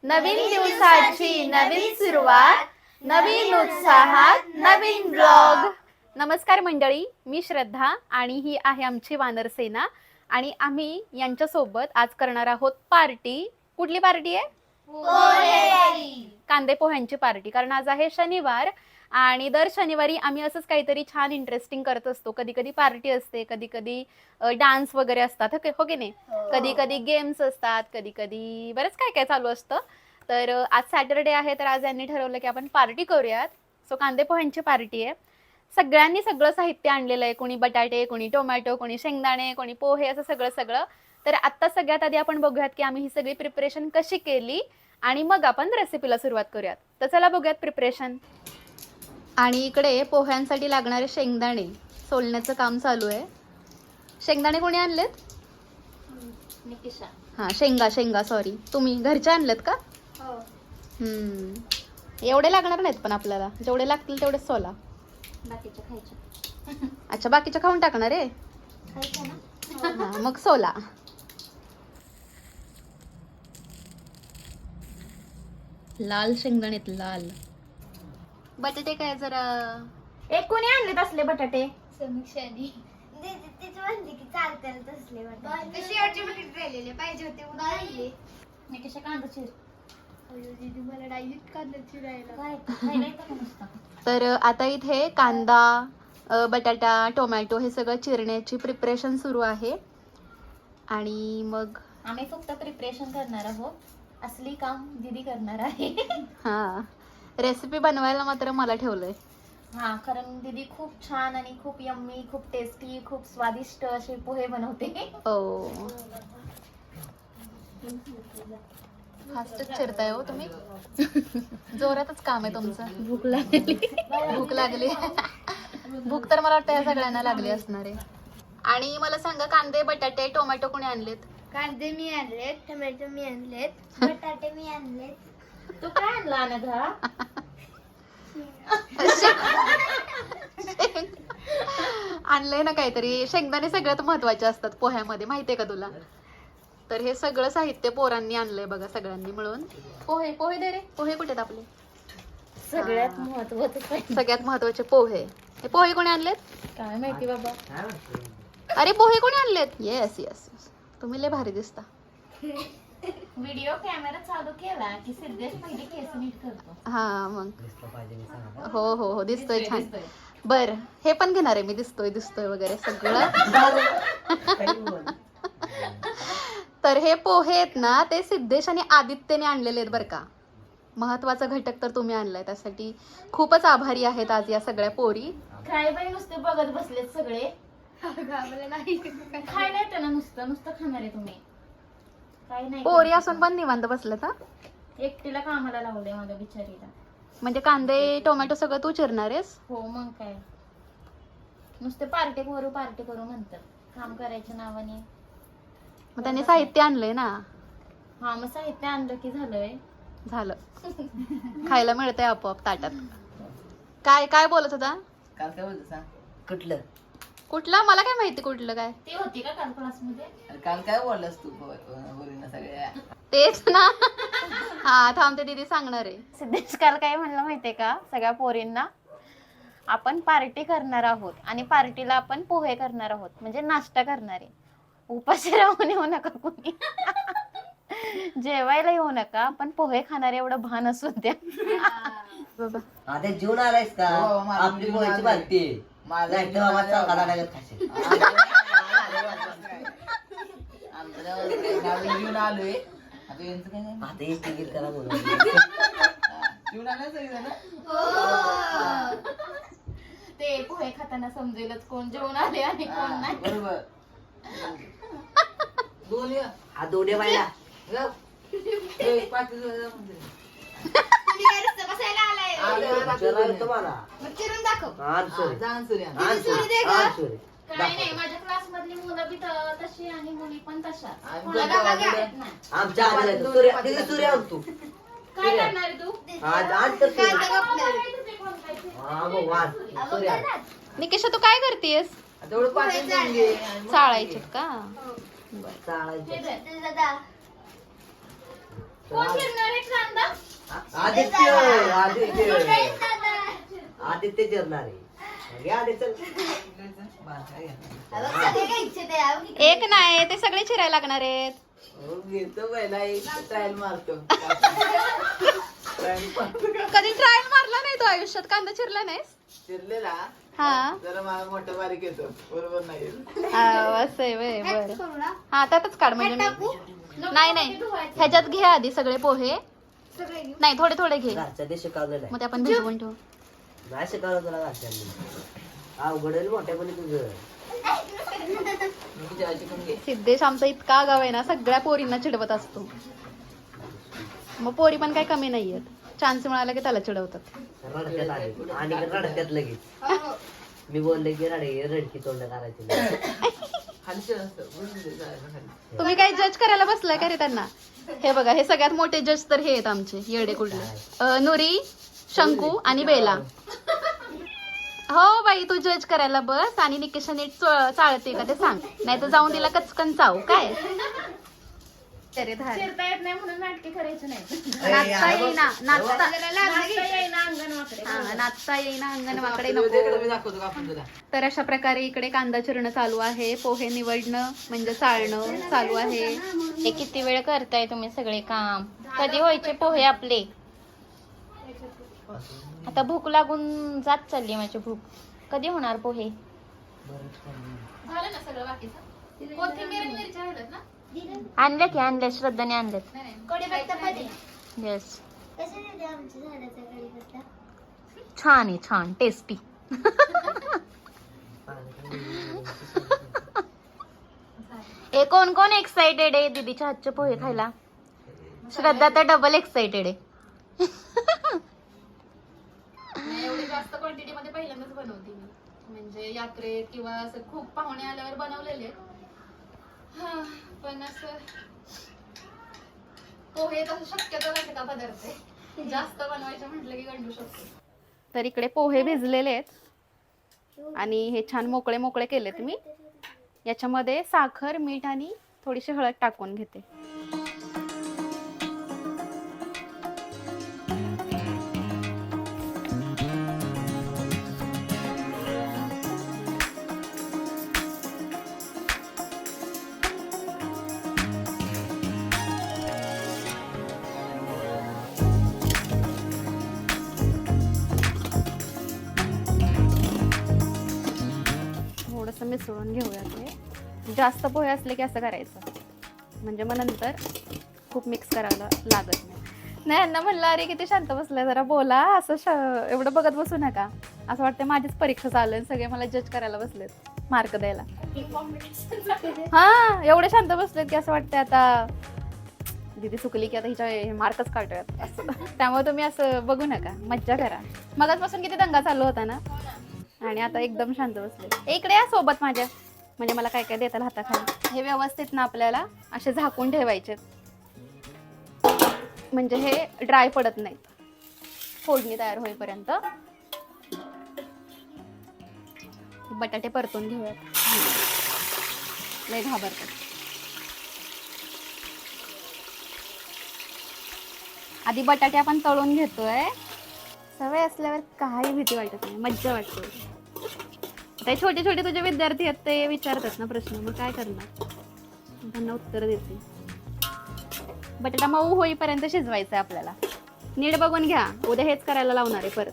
नवीन दिवसाची नवीन सुरुवात, नवीन उत्साहात नवीन ब्लॉग. नमस्कार मंडळी, मी श्रद्धा आणि ही आहे आमची वानर सेना आणि आम्ही यांच्यासोबत आज करणार आहोत पार्टी. कुठली पार्टी आहे? कांदे पोह्यांची पार्टी. कारण आज आहे शनिवार आणि दर शनिवारी आम्ही असंच काहीतरी छान इंटरेस्टिंग करत असतो. कधी कधी पार्टी असते, कधी कधी डान्स वगैरे असतात, हो की नाही? कधी कधी गेम्स असतात, कधी कधी बरंच काय काय चालू असतं. तर आज सॅटरडे आहे, तर आज यांनी ठरवलं की आपण पार्टी करूयात. सो कांदे पोह्यांची पार्टी आहे. सगळ्यांनी सगळं साहित्य आणलेलं आहे. कोणी बटाटे, कोणी टोमॅटो, कोणी शेंगदाणे, कोणी पोहे, असं सगळं सगळं. तर आत्ता सगळ्यात आधी आपण बघूयात की आम्ही ही सगळी प्रिपरेशन कशी केली आणि मग आपण रेसिपीला सुरुवात करूयात. तर चला बघूयात प्रिपरेशन. आणि इकडे पोह्यांसाठी लागणारे शेंगदाणे सोलण्याचं काम चालू आहे. शेंगदाणे कोणी आणलेत? निकिशा. हां, शेंगा सॉरी. तुम्ही घरचे आणलेत का? एवढे लागणार नाहीत, पण आपल्याला जेवढे लागतील तेवढेच सोला. बाकीच्या खायच्या. अच्छा, बाकीच्या खाऊन टाकणार आहे? खायच्या ना. हां, मग सोला. लाल शेंगदाणेत लाल. बटाटे काय जरा एक कोणी आणलेत असले बटाटे? समीक्षानी तीच म्हणते की चालतील तसले बटाटे. शेवटचे बटाटे राहिलेले पाहिजे होते म्हणून आणले. निकिशा कांदा चिर. अयो दीदी, मला डायरेक्ट कांदा चिरायला. काय खायला येतं का नुसतं? तर आता इथे कांदा, बटाटा, टोमॅटो हे सगळं चिरण्याची प्रिपरेशन सुरू आहे. आणि मग आम्ही फक्त प्रिपरेशन करणार आहोत. असली काम दीदी करणार आहे. हां, रेसिपी बनवायला मात्र मला ठेवलंय. हा, कारण दीदी खूप छान आणि खूप यम्मी, खूप टेस्टी, खूप स्वादिष्ट असे पोहे बनवते. ओ, फास्टच चिरताय हो तुम्ही. जोरातच काम आहे तुमचं. भूक लागली. भूक लागली. भूक तर मला वाटतं या सगळ्यांना लागली असणार आहे. आणि मला सांगा, कांदे, बटाटे, टोमॅटो कोणी आणलेत? कांदे मी आणलेत, टोमॅटो मी आणलेत, बटाटे मी आणलेत. तू काय आणला अनघा? आणलंय ना काहीतरी. शेंगदाणे सगळ्यात महत्वाचे असतात पोह्यामध्ये, माहितीये का तुला? तर हे सगळं साहित्य पोरांनी आणलंय बघा, सगळ्यांनी मिळून. पोहे पोहे दे रे. पोहे कुठे आहेत आपले? सगळ्यात महत्वाचं सगळ्यात महत्वाचे पोहे. हे पोहे कोणी आणलेत? काय माहिती बाबा. अरे, पोहे कोणी आणलेत? येस येस येस, तुम्ही लय भारी दिसता. व्हिडिओ कॅमेरा चालू केला की सिद्धेश पहिले केस नीट करतो. हा, मग हो हो हो, दिसतोय छान. बर, हे पण घेणार आहे मी. दिसतोय वगैरे सगळं. तर हे पोहे आहेत ना, ते सिद्धेश आणि आदित्यने आणलेले आहेत बरं का. महत्वाचा घटक तर तुम्ही आणलाय, त्यासाठी खूपच आभारी आहेत आज या सगळ्या पोरी. काय बाई, नुसते बघत बसलेत सगळे. मला नाही खायला येतं ना, नुसतं खाणार आहे तुम्ही? काय नाही. पोरी असून पण निवांत बसलेत. हा, एकटीला कामाला लावलंय माझ्या बिचारीला. म्हणजे कांदे टोमॅटो सगळं तू चिरणार आहेस? हो, मग काय. नुसते पार्टी करू म्हणतात काम करायच्या नावाने. मग त्यांनी साहित्य आणलंय ना. हा, मग साहित्य आणलं की झालंय. झालं. खायला मिळतंय आपोआप ताटात. काय काय बोलत होता? काल काय बोलतो सांग? कुठलं? कुठलं? मला काय माहिती कुठलं काय. ती होती का काल क्लासमध्ये? अरे काल काय बोललास तू बोलीना सगळ्या? तेच ना. हा, थांबते, दीदी सांगणार आहे. सिद्धेश काल काय म्हणलं माहितीये का सगळ्या पोरींना? आपण पार्टी करणार आहोत आणि पार्टीला आपण पोहे करणार आहोत, म्हणजे नाश्ता करणार आहे. उपाशी राहून येऊ नका कोणी. जेवायला येऊ नका, पण पोहे खाणार एवढं भान असू द्या. बाबा, आता जेवण आलायस का? हो, माझं आपली जेवण पोहायची आलंय. बालती. माझं नाही तर जेवण बाबा आलंय. चौकाला लागत खाशील. आमचं घेऊन आलोय. आता यांचं काय नाही. आता एक तिकीट करा बोलू. घेऊन आलाय सगळेजण? ते पोहे खाताना समजेलच कोण जेवण आले आणि कोण नाही. बरोबर. दोन या. हा दोन्ही बायला एक पाकीट म्हणते. तुम्ही काय नुसतं बसायला आलाय? चला येतो मला. मग चिरून दाखव. हा सॉरी. जा सूर्या. हा सॉरी. काय नाही, माझ्या क्लास मधली मुलं बी तशी आणि मुली पण तशा. आम्ही कोणाला दोघं बघा आलेले. येत नाही. आमच्या आजीला सूर्या तिथे सूर्या आण तू. काय करणार आहे तू? आज आज तर सूर्या. कांदा कापणार. हा भगवान सूर्या. निकेशा, तू काय करतेस? तेवढं पाकीट घेऊन घे. चाळायचे का? चालायचं. ते दादा कोण फिरणार आहे आदित्य आदित्य जिरणार आहे घे आदित्य. एक नाही ते सगळे चिरायला लागणार आहेत. घेतो पहिला एक ट्रायल मारतो. ट्रायल मारतो का? कधी ट्रायल मारला नाही तो आयुष्यात? कांदा चिरला नाहीस? चिरलेला हा जरा मला मोठं बारीक येतो बरोबर नाही असं आहे व्हय, बरं. हा त्यातच काढ म्हणजे नाही नाही ह्याच्यात घे आधी सगळे पोहे. नाही थोडे थोडे घे, घरच्या ते शिकवलेलं आहे. मग ते आपण भिजवून ठेवू. नाही शिकवलं तुला घरच्यांनी. अवघड आहे मोठ्यापणी तुझं. तुझी आजी पण घे. सिद्धेश आमचा इतका आगाव आहे ना, सगळ्या पोरींना चिडवत असतो. मग पोरी पण काही कमी नाहीयेत, चान्स मिळाला की त्याला चिडवतात. रडत्यात आले आणि रडत्यात लगेच. मी बोलले की रडकी तोंड करायची नाही. खालची असतं बसून दे, जायला खाली. तुम्ही काय जज करायला बसलाय का रे त्यांना? हे बघा, हे सगळ्यात मोठे जज तर हे आहेत आमचे येडे कुठले. नुरी, शंकू आणि बेला. हो बाई, तू जज करायला बस आणि निकेशा नीट चाळते का ते सांग, नाही तर जाऊन दिला कचकन चाव काय. चिरता येत नाही म्हणून नाटके करायचे नाही. नाचता येईना, नाचता येईना अंगण वाकडे. हा, नाचता येईना अंगण वाकडे तुला उद्याकडे नको. मी दाखवतो का आपण तुला. तर अशा प्रकारे इकडे कांदा चिरणं चालू आहे, पोहे निवडणं म्हणजे चाळणं चालू आहे. हे किती वेळ करताय तुम्ही सगळे काम? कधी व्हायचे पोहे आपले? आता भूक लागून जात चालली माझी भूक. कधी होणार पोहे? झालं ना सगळं बाकीचं. कोथिंबीर आणि मिरच्या हळद ना? आणल्या की आणल्या, श्रद्धाने आणल्यात. कढीपत्ता पाहिजे. येस, कसे देते आमच्या झाडाचा कढीपत्ता? छान आहे, छान टेस्टी. ए कोण कोण एक्साइटेड आहे दीदीच्या हातचे पोहे खायला? श्रद्धा तर डबल एक्साइटेड आहे. एवढी जास्त क्वांटिटी मध्ये पहिल्यांदाच बनवते मी, म्हणजे यात्रेत किंवा असं खूप पाहुणे आल्यावर बनवलेले. पण असं पोहे तसं शक्यतो नाही का पदार्थ आहे, जास्त बनवायचं म्हटलं की गंडू शकतो. तर इकडे पोहे भिजलेले आहेत आणि हे छान मोकळे मोकळे केलेत मी. याच्यामध्ये साखर, मीठ आणि थोडीशी हळद टाकून घेते. थोडंसं मिसळून घेऊया. ते जास्त पोहे असले की असं करायचं, म्हणजे मग नंतर खूप मिक्स करायला लागत नाही. नाही यांना म्हणलं अरे किती शांत बसलाय, जरा बोला, असं एवढं बघत बसू नका. असं वाटतं माझीच परीक्षा चालू आहे, सगळे मला जज करायला बसलेत मार्क द्यायला. हा, एवढे शांत बसलेत की असं वाटतंय आता दीदी चुकली की आता हिच्या मार्कच काढूयात असं. त्यामुळे तुम्ही असं बघू नका, मज्जा करा. मगाचपासून किती दंगा चालू होता ना, आणि आता एकदम शांत बसले. इकडे या सोबत माझ्या, म्हणजे मला काय काय देताल हाताखाली. हे व्यवस्थित ना आपल्याला असे झाकून ठेवायचे, म्हणजे हे ड्राय पडत नाहीत फोडणी तयार होईपर्यंत. बटाटे परतून घेऊयात, लय घाबरतात. आधी बटाटे आपण तळून घेतोय, सवय असल्यावर काही भीती वाटत नाही, मज्जा वाटते. ते छोटे छोटे तुझे विद्यार्थी आहेत ते विचारतात ना प्रश्न, मग काय करणार, त्यांना उत्तर देते. बटाटा मऊ होईपर्यंत शिजवायचं आहे आपल्याला. नीट बघून घ्या, उद्या हेच करायला लावणार आहे परत.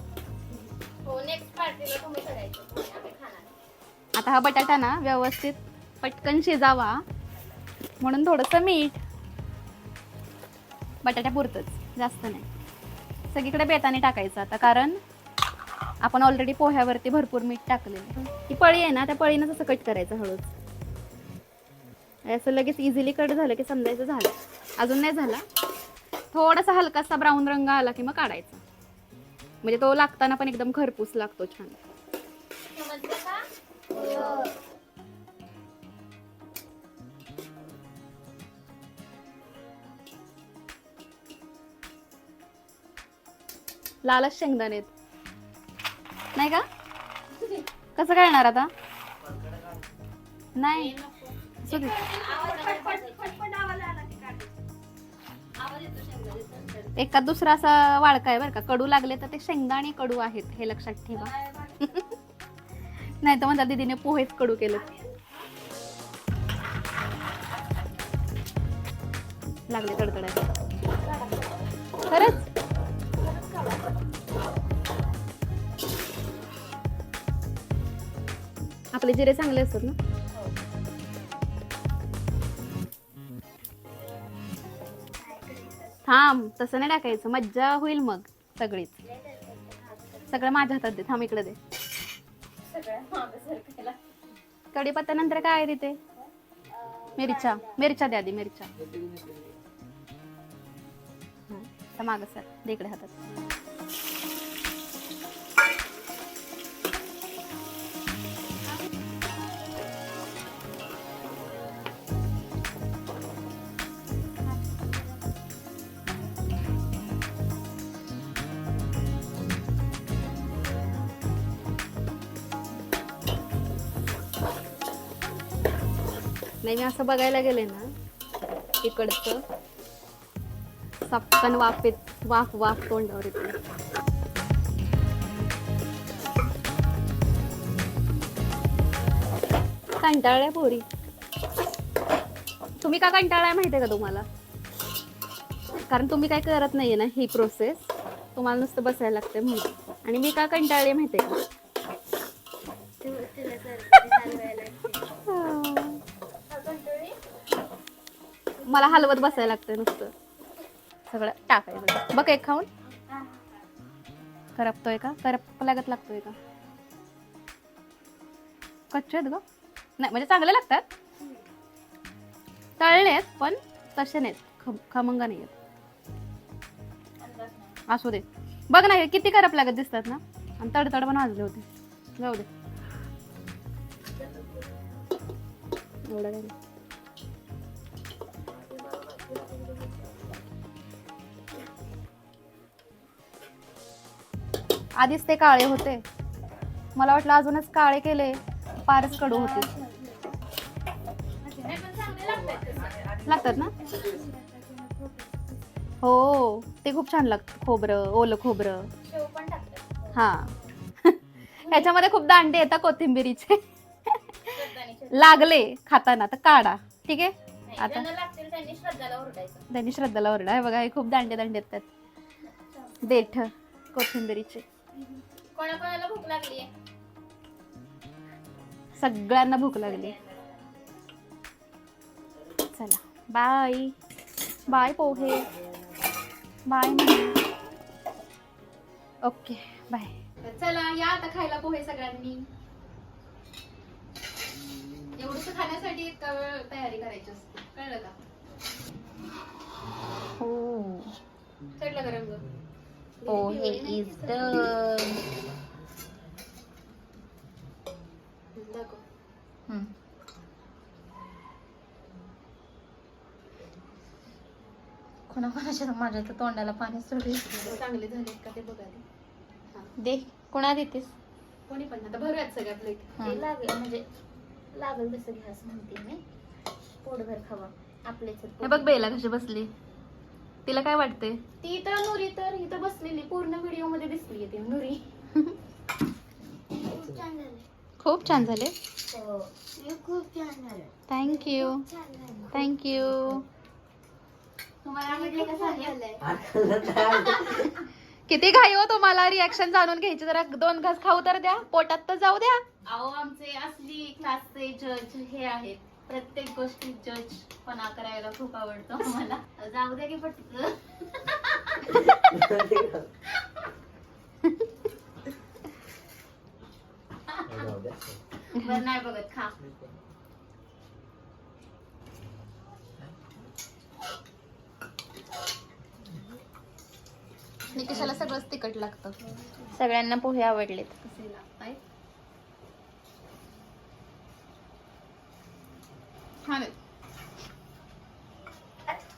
आता हा बटाटा ना व्यवस्थित पटकन शिजावा म्हणून थोडंसं मीठ, बटाट्या पुरतच, जास्त नाही. सगळीकडे बेताने टाकायचं आता, कारण आपण ऑलरेडी पोह्यावरती भरपूर मीठ टाकलेलं. ही पळी आहे ना, त्या पळीनं असं कट करायचं हळूच. असं लगेच इझिली कट झालं की समजायचं झालं. अजून नाही झाला, थोडासा हलकासा ब्राऊन रंग आला की मग काढायचा, म्हणजे तो लागताना पण एकदम खरपूस लागतो छान. लालच शेंगदाणे नाही का? कसं कळणार आता? नाही असू दे. एका दुसरा असा वाळका आहे बरं का, कडू लागले तर ते शेंगदाणे कडू आहेत हे लक्षात ठेवा. नाही तर म्हणतात दीदीने पोहेच कडू केलं. लागले कडकडायला खरंच. आपले जिरे चांगले असतात ना. थांब तसं नाही टाकायचं, मज्जा होईल मग सगळीच. सगळं माझ्या हातात दे. थांब इकडे दे. कढीपत्ता नंतर काय आहे तिथे? मिरच्या द्या आधी. मिरच्या माग सर दे इकडे हातात. नाही मी असं बघायला गेले ना इकडचं सपकन वाफ तोंडावर येते. कंटाळल्या पोरी. तुम्ही का कंटाळाय माहितीये का तुम्हाला? कारण तुम्ही काय करत नाहीये ना ही प्रोसेस, तुम्हाला नुसतं बसायला लागते म्हणून. आणि मी का कंटाळले माहितीये का? मला हलवत बसायला लागतंय नुसतं. सगळं टाकायचं. बघ एक खाऊन करपतोय का? करप लागत लागतोय का? कच्चे आहेत ग. नाही म्हणजे चांगले लागतात, तळले आहेत पण तसे नाहीत, खमंग नाही आहेत. असू दे. बघ ना हे किती करप लागत दिसतात ना. आणि तडतड पण वाजले होते. जाऊ दे एवढं काय. आधीच ते काळे होते, मला वाटलं अजूनच काळे केले फारच कडू होते. लागतात ना. हो ते खूप छान लागतं. खोबरं, ओलं खोबरं. हा ह्याच्यामध्ये खूप दांडे येतात कोथिंबिरीचे. लागले खाताना तर काढा. ठीक आहे. आता त्यांनी श्रद्धाला ओरडा आहे बघा. हे खूप दांडे येतात देठ कोथिंबिरीचे. कोणाकोणाला भूक लागली? सगळ्यांना भूक लागली. चला bye bye pohe. Bye. Okay bye. चला या आता खायला पोहे सगळ्यांनी. एवढंच खाण्यासाठी इतका वेळ तयारी करायची असते, कळलं का? हो चढला का रंग? पोहे इज डन. कोणाकोणाच्या माझ्या तर तोंडाला पाणी सुटले. चांगले झाले का ते बघा. दे. कोणा देतेस? कोणी पण आता भरूयात सगळ्या प्लेट. ते लागेल म्हणजे लागल तसं घ्या असं म्हणते मी. पोटभर खावा आपलेच. हे बघ बेला कशी बसली. तिला काय वाटते? ती तर नुरी तर इथं बसलेली पूर्ण व्हिडिओ मध्ये दिसली ती नुरी. खूप छान झाले. खूप छान झालं. Thank you thank you. तुम्हाला आवडले का सांगा? किती घाई हो तुम्हाला रिॲक्शन जाणून घ्यायची. जरा 2 घास खाऊ तर द्या, पोटात तर जाऊ द्या. अहो आमचे असली क्लासचे जज हे आहेत. प्रत्येक गोष्टी जज पणा करायला खूप आवडतो आम्हाला. जाऊ द्या की पटकन. बरं नाही बघत खा. निकिशाला सगळंच तिखट लागतं. सगळ्यांना पोहे आवडलेत.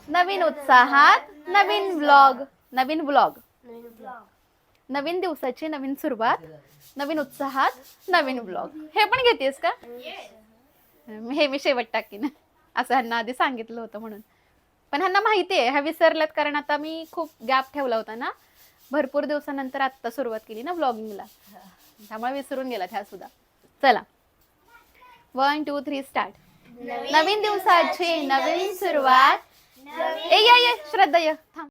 नवीन उत्साहात नवीन ब्लॉग. नवीन दिवसाची नवीन सुरुवात, नवीन उत्साहात नवीन ब्लॉग. हे पण घेतेस का? हे मी शेवट टाकीन असं ह्यांना आधी सांगितलं होतं म्हणून. पण ह्यांना माहिती आहे, ह्या विसरल्यात कारण आता मी खूप गॅप ठेवला होता ना, भरपूर दिवसानंतर आत्ता सुरुवात केली ना व्लॉगिंगला, त्यामुळे विसरून गेलात ह्या सुद्धा. चला 1 2 3 स्टार्ट. नवीन दिवसाची नवीन सुरुवात. ए या श्रद्धा ये थांब.